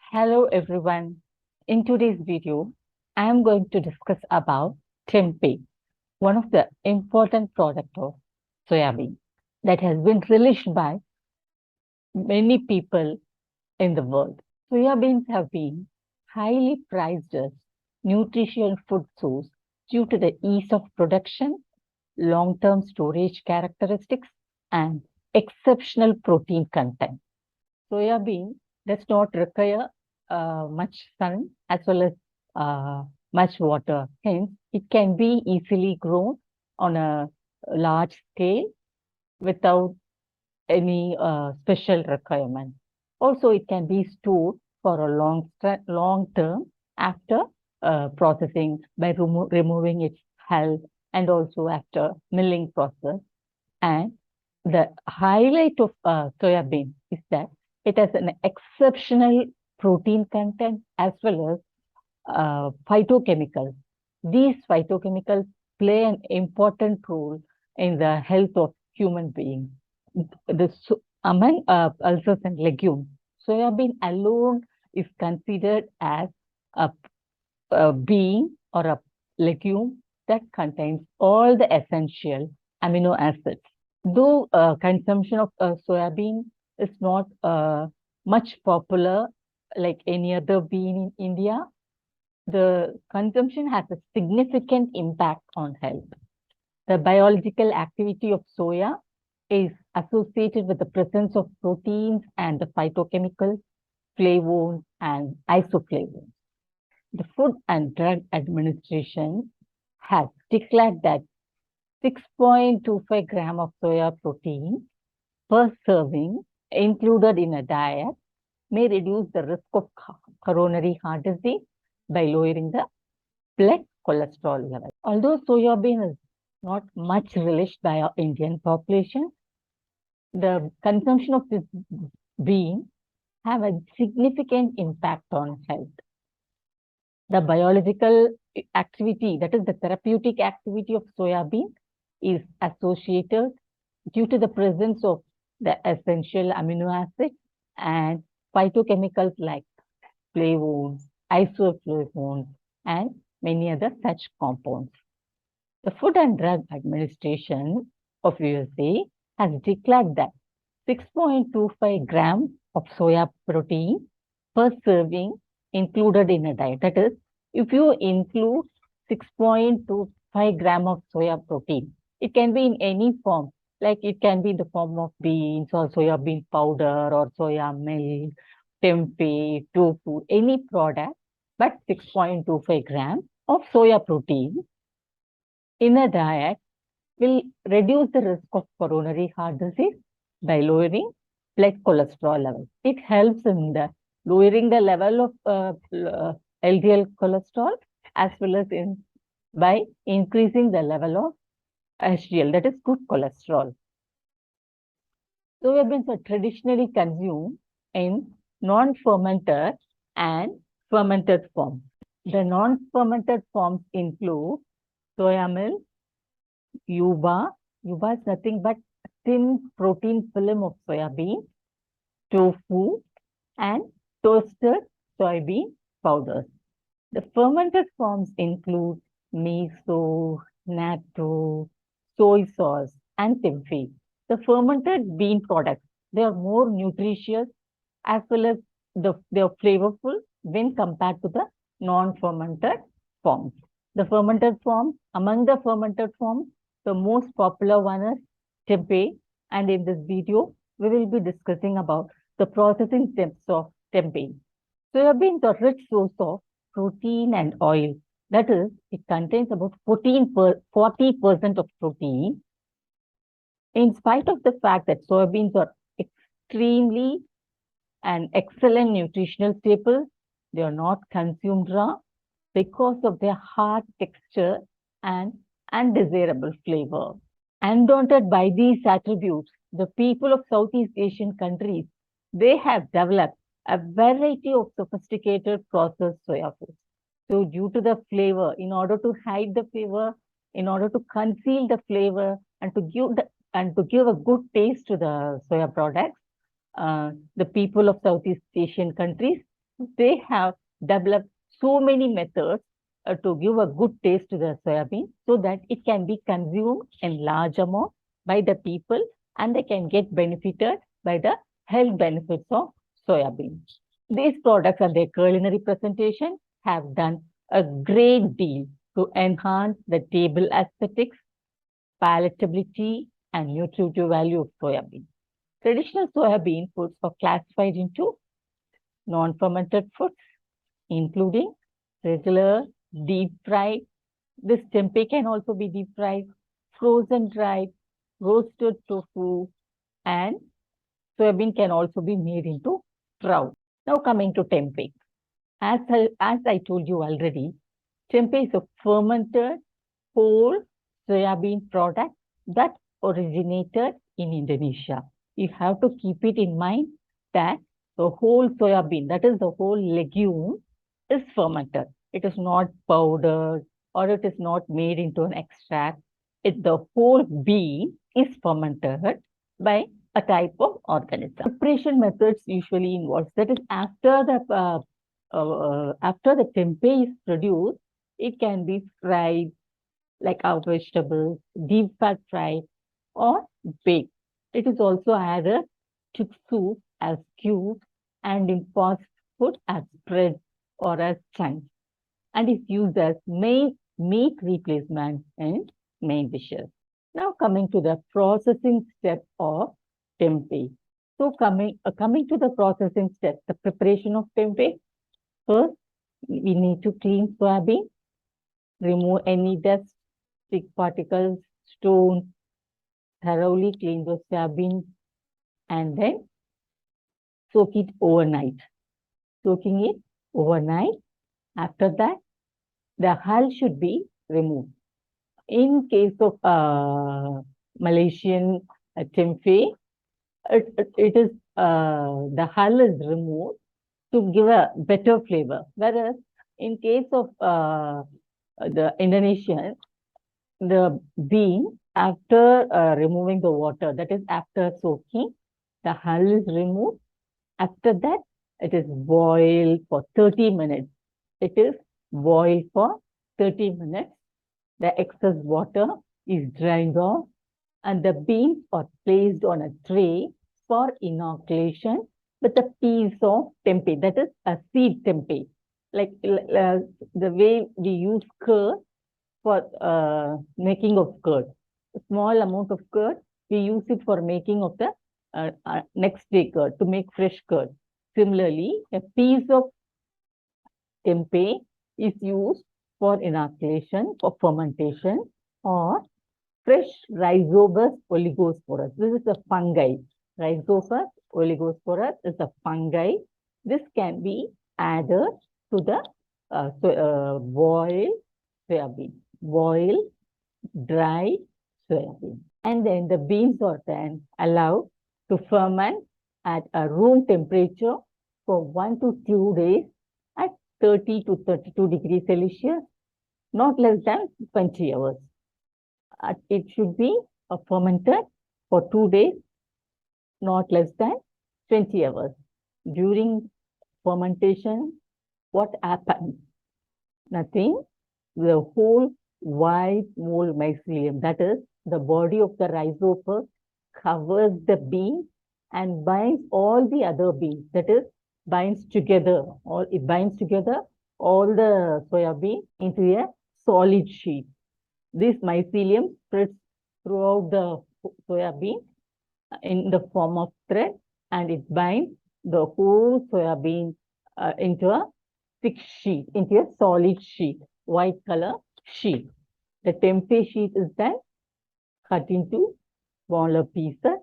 Hello everyone. In today's video, I am going to discuss about tempeh, one of the important products of soybean that has been relished by many people in the world. Soybeans have been highly prized as nutritious food source due to the ease of production, long-term storage characteristics, and exceptional protein content. Soybean does not require much sun as well as much water. Hence, it can be easily grown on a large scale without any special requirement. Also, it can be stored for a long term after processing by removing its hull and also after milling process. And the highlight of soya bean is that it has an exceptional protein content as well as phytochemicals. These phytochemicals play an important role in the health of human beings. Among pulses and legumes, soybean alone is considered as a, a bean or a legume that contains all the essential amino acids. Though consumption of soybean is not much popular like any other bean in India, the consumption has a significant impact on health. The biological activity of soya is associated with the presence of proteins and the phytochemicals, flavones, and isoflavones. The Food and Drug Administration has declared that 6.25 gram of soya protein per serving included in a diet may reduce the risk of coronary heart disease by lowering the blood cholesterol level. Although soya bean is not much relished by our Indian population, the consumption of this bean have a significant impact on health. The biological activity, that is the therapeutic activity of soya bean, is associated due to the presence of the essential amino acids and phytochemicals like flavones, isoflavones, and many other such compounds. The Food and Drug Administration of USA has declared that 6.25 grams of soya protein per serving included in a diet. That is, if you include 6.25 gram of soya protein, it can be in any form, like it can be in the form of beans or soya bean powder or soya milk, tempeh, tofu, any product, but 6.25 grams of soya protein in a diet will reduce the risk of coronary heart disease by lowering blood cholesterol level. It helps in the lowering the level of LDL cholesterol as well as by increasing the level of HDL, that is good cholesterol. Soybeans are traditionally consumed in non-fermented and fermented forms. The non-fermented forms include soya milk, yuba. Yuba is nothing but thin protein film of soybean, tofu, and toasted soybean powders. The fermented forms include miso, natto, soy sauce, and tempeh. The fermented bean products, they are more nutritious as well as they are flavorful when compared to the non-fermented forms. The fermented forms, among the fermented forms, the most popular one is tempeh, and in this video, we will be discussing about the processing steps of tempeh. Soybeans are rich source of protein and oil. That is, it contains about 40% of protein. In spite of the fact that soybeans are extremely and excellent nutritional staples, they are not consumed raw because of their hard texture and undesirable flavor. Undaunted by these attributes, the people of Southeast Asian countries, they have developed a variety of sophisticated processed soya foods. So due to the flavor, in order to hide the flavor, in order to conceal the flavor and to give a good taste to the soya products, the people of Southeast Asian countries, They have developed so many methods to give a good taste to the soybean so that it can be consumed in large amount by the people and they can get benefited by the health benefits of soybean. These products and their culinary presentation have done a great deal to enhance the table aesthetics, palatability, and nutritive value of soybean. Traditional soybean foods are classified into non-fermented foods, including regular, deep fried. This tempeh can also be deep fried, frozen dried, roasted tofu, and soybean can also be made into sprout. Now coming to tempeh. As I told you already, tempeh is a fermented whole soybean product that originated in Indonesia. You have to keep it in mind that the whole soybean, that is the whole legume, is fermented. It is not powdered or it is not made into an extract. The whole bean is fermented by a type of organism. Preparation methods usually involves that is after the tempeh is produced, it can be fried like our vegetables, deep fat fried, or baked. It is also added to soup as cubes and in fast food as bread or as chunks, and is used as main meat replacement in main dishes. Now coming to the processing step of tempeh. So coming to the processing step, the preparation of tempeh. First, we need to clean soybean, remove any dust, stick particles, stones, thoroughly clean the soybean, and then soak it overnight. Soaking it overnight. After that, the hull should be removed. In case of Malaysian tempeh, it is the hull is removed to give a better flavor. Whereas in case of the Indonesian, the bean, after removing the water, that is after soaking, the hull is removed. After that, it is boiled for 30 minutes. It is boiled for 30 minutes. The excess water is drained off and the beans are placed on a tray for inoculation with a piece of tempeh, that is a seed tempeh. Like the way we use curd for making of curd. A small amount of curd, we use it for making of the next day curd, to make fresh curd. Similarly, a piece of tempeh is used for inoculation, for fermentation, or fresh Rhizobus oligosporus. This is a fungi. Rhizobus oligosporus is a fungi. This can be added to the boiled soybean, boiled dry soybean. And then the beans are then allowed to ferment at a room temperature for 1 to 2 days at 30 to 32 degrees Celsius, not less than 20 hours. It should be fermented for 2 days, not less than 20 hours. During fermentation, what happens? Nothing. The whole white mold mycelium, that is the body of the rhizopus, covers the bean and binds all the other beans. That is, binds together, or it binds together all the soybean into a solid sheet. This mycelium spreads throughout the soybean in the form of thread, and it binds the whole soybean into a thick sheet, into a solid sheet, white color sheet. The tempeh sheet is then cut into smaller pieces,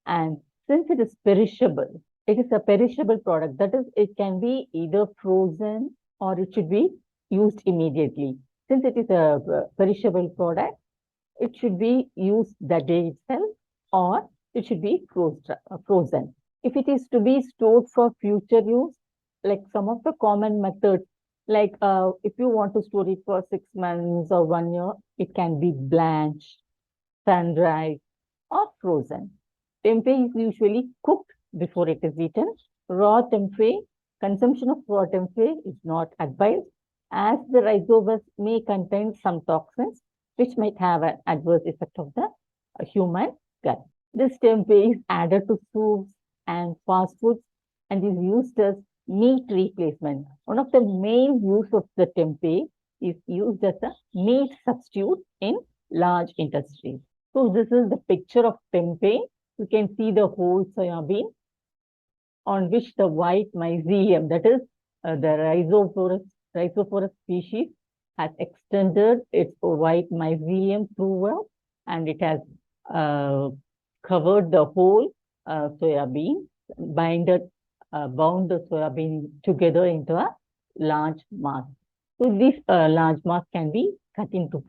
and since it is perishable, it is a perishable product. That is, it can be either frozen or it should be used immediately. Since it is a perishable product, it should be used that day itself or it should be frozen. If it is to be stored for future use, like some of the common methods, like if you want to store it for 6 months or 1 year, it can be blanched, sun-dried, or frozen. Tempeh is usually cooked before it is eaten. Raw tempeh Consumption of raw tempeh is not advised as the rhizobus may contain some toxins which might have an adverse effect of the human gut. This tempeh is added to soups and fast foods and is used as meat replacement. One of the main use of the tempeh is used as a meat substitute in large industries. So this is the picture of tempeh. You can see the whole soybean on which the white mycelium, that is the rhizophorus species, has extended its white mycelium throughout, and it has uh, covered the whole soybean, bound the soybean together into a large mass. So this large mass can be cut into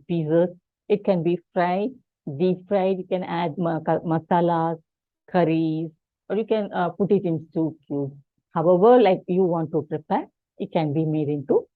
pieces. It can be fried, deep fried. You can add masalas, curries, or you can put it in soup cubes. However, like you want to prepare, it can be made into